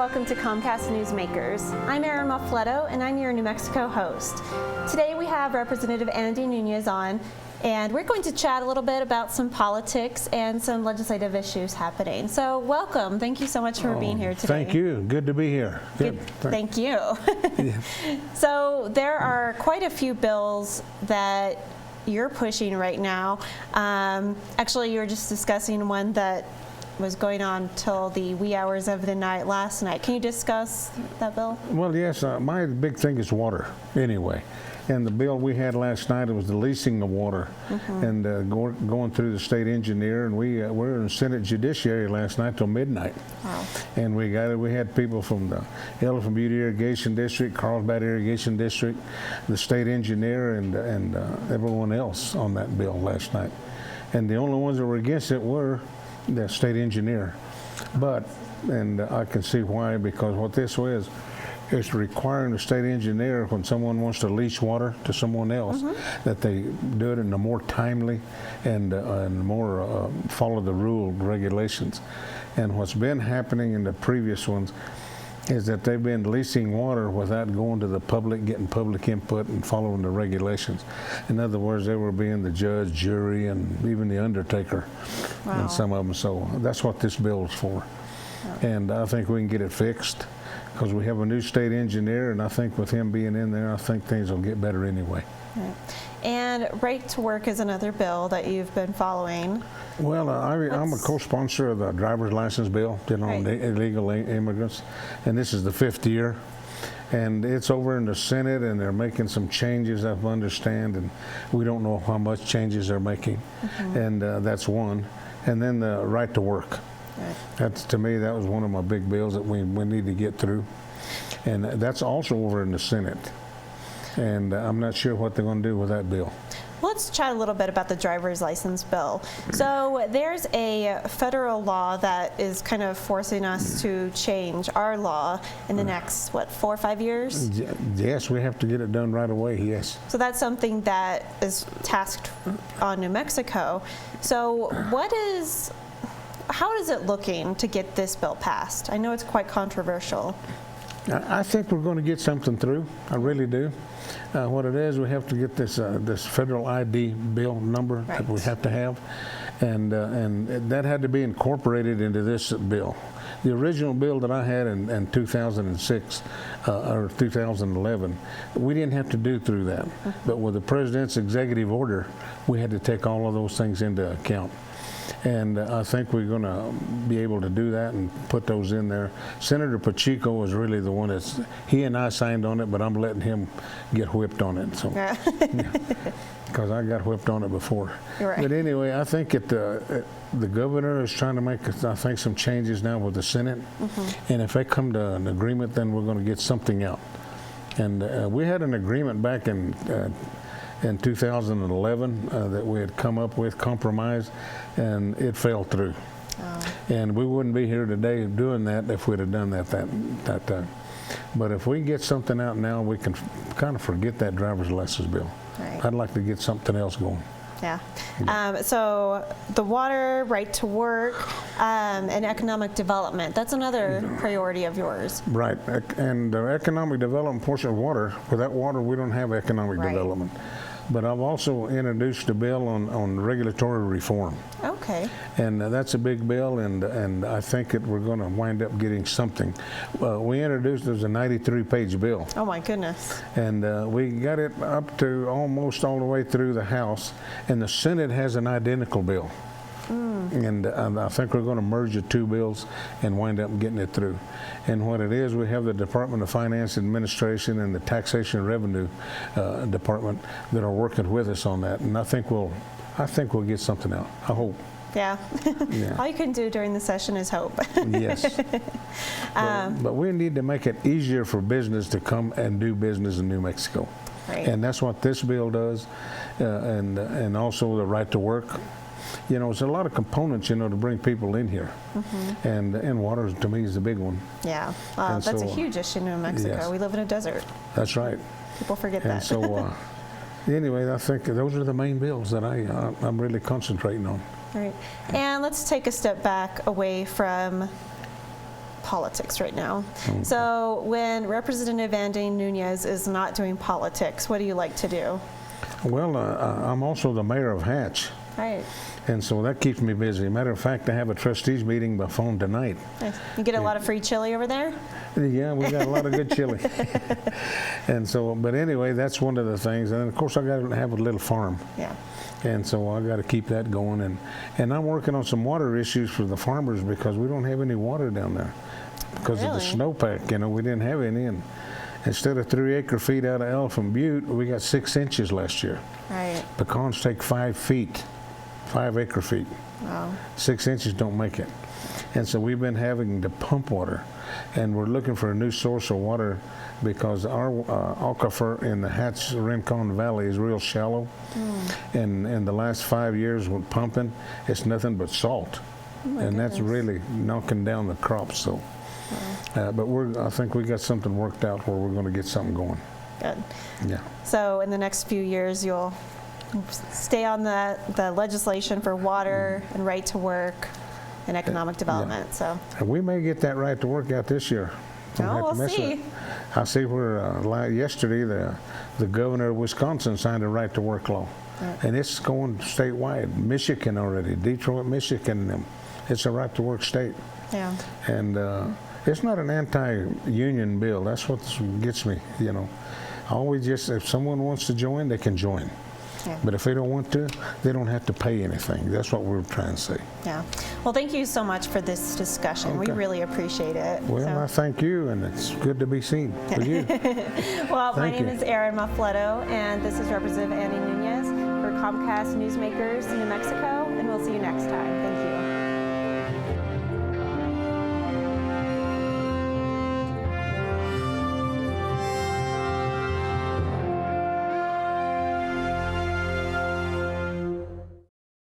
welcome to Comcast NewsMakers. I'm Erin Muffoletto, and I'm your New Mexico host. Today we have Representative Andy Nunez on, and we're going to chat a little bit about some politics and some legislative issues happening. So welcome. Thank you so much for being here today. Thank you. Good to be here. Good. Thank you. Yeah. So there are quite a few bills that you're pushing right now. Actually, you were just discussing one that was going on till the wee hours of the night last night. Can you discuss that bill? Well, yes, my big thing is water anyway. And the bill we had last night, it was the leasing of water, and going through the state engineer, and we were in Senate Judiciary last night till midnight. Wow. And we had people from the Elephant Butte Irrigation District, Carlsbad Irrigation District, the state engineer, and everyone else on that bill last night. And the only ones that were against it were the state engineer. And I can see why, because what this was, it's requiring the state engineer, when someone wants to lease water to someone else, that they do it in a more timely and more follow the rule regulations. And what's been happening in the previous ones is that they've been leasing water without going to the public, getting public input and following the regulations. In other words, they were being the judge, jury, and even the undertaker. Wow. And some of them. So that's what this bill is for. Yeah. And I think we can get it fixed, because we have a new state engineer, and I think with him being in there, I think things will get better anyway. Right. And right to work is another bill that you've been following. Well, I'm a co-sponsor of the driver's license bill, on the illegal immigrants, and this is the 5th year. And it's over in the Senate, and they're making some changes, I understand, and we don't know how much changes they're making. And that's one. And then the right to work. Right. That's, to me, that was one of my big bills that we need to get through. And that's also over in the Senate. And I'm not sure what they're going to do with that bill. Let's chat a little bit about the driver's license bill. So there's a federal law that is kind of forcing us to change our law in the next, 4 or 5 years? Yes, we have to get it done right away, yes. So that's something that is tasked on New Mexico. So how is it looking to get this bill passed? I know it's quite controversial. I think we're going to get something through. I really do. What it is, we have to get this federal ID bill number that we have to have, and that had to be incorporated into this bill. The original bill that I had in 2006 or 2011, we didn't have to do through that. But with the president's executive order, we had to take all of those things into account. And I think we're going to be able to do that and put those in there. Senator Pacheco was really the one he and I signed on it, but I'm letting him get whipped on it. So, because I got whipped on it before. Right. But anyway, I think the governor is trying to make, I think, some changes now with the Senate. And if they come to an agreement, then we're going to get something out. And we had an agreement back in 2011 that we had come up with, compromise, and it fell through. Oh. And we wouldn't be here today doing that if we'd have done that time. But if we get something out now, we can kind of forget that driver's license bill. Right. I'd like to get something else going. Yeah. So the water, right to work, and economic development, that's another priority of yours. Right. And the economic development portion of water, without water, we don't have economic development. But I've also introduced a bill on regulatory reform. Okay. And that's a big bill, and I think that we're going to wind up getting something. We introduced, there's a 93-page bill. Oh my goodness. And we got it up to almost all the way through the House, and the Senate has an identical bill. And I think we're going to merge the two bills and wind up getting it through. And what it is, we have the Department of Finance Administration and the Taxation and Revenue Department that are working with us on that. And I think we'll get something out. I hope. Yeah. All you can do during the session is hope. Yes. But we need to make it easier for business to come and do business in New Mexico. Right. And that's what this bill does, and also the right to work. It's a lot of components, to bring people in here. And water, to me, is the big one. Yeah, that's a huge issue in New Mexico. Yes. We live in a desert. That's right. People forget that. And so, anyway, I think those are the main bills that I'm really concentrating on. Right. And let's take a step back away from politics right now. So when Representative Andy Nunez is not doing politics, what do you like to do? Well, I'm also the mayor of Hatch. Right. And so that keeps me busy. Matter of fact, I have a trustees meeting by phone tonight. Nice. You get a lot of free chili over there? Yeah, we got a lot of good chili. And so, but anyway, that's one of the things. And of course, I got to have a little farm. Yeah. And so I got to keep that going. And I'm working on some water issues for the farmers because we don't have any water down there because of the snowpack. You know, we didn't have any. And instead of 3 acre-feet out of Elephant Butte, we got 6 inches last year. Right. Pecans take 5 feet, 5 acre-feet. Wow. 6 inches don't make it. And so we've been having to pump water. And we're looking for a new source of water because our aquifer in the Hatch-Rincon Valley is real shallow. And in the last 5 years with pumping, it's nothing but salt. And that's really knocking down the crops. So, but I think we got something worked out where we're going to get something going. Good. Yeah. So in the next few years, you'll stay on the legislation for water and right to work and economic development. So And we may get that right to work out this year. we'll see. I see where yesterday the governor of Wisconsin signed a right to work law. And it's going statewide. Michigan already, Detroit, Michigan, it's a right to work state. Yeah. And it's not an anti-union bill. That's what gets me, you know. Always just, if someone wants to join, they can join. Yeah. But if they don't want to, they don't have to pay anything. That's what we're trying to say. Yeah. Well, thank you so much for this discussion. We really appreciate it. Well, I thank you, and it's good to be seen with you. Well, my name you. is Erin Muffoletto, and this is Representative Andy Nunez for Comcast NewsMakers in New Mexico, and we'll see you next time. Thank you.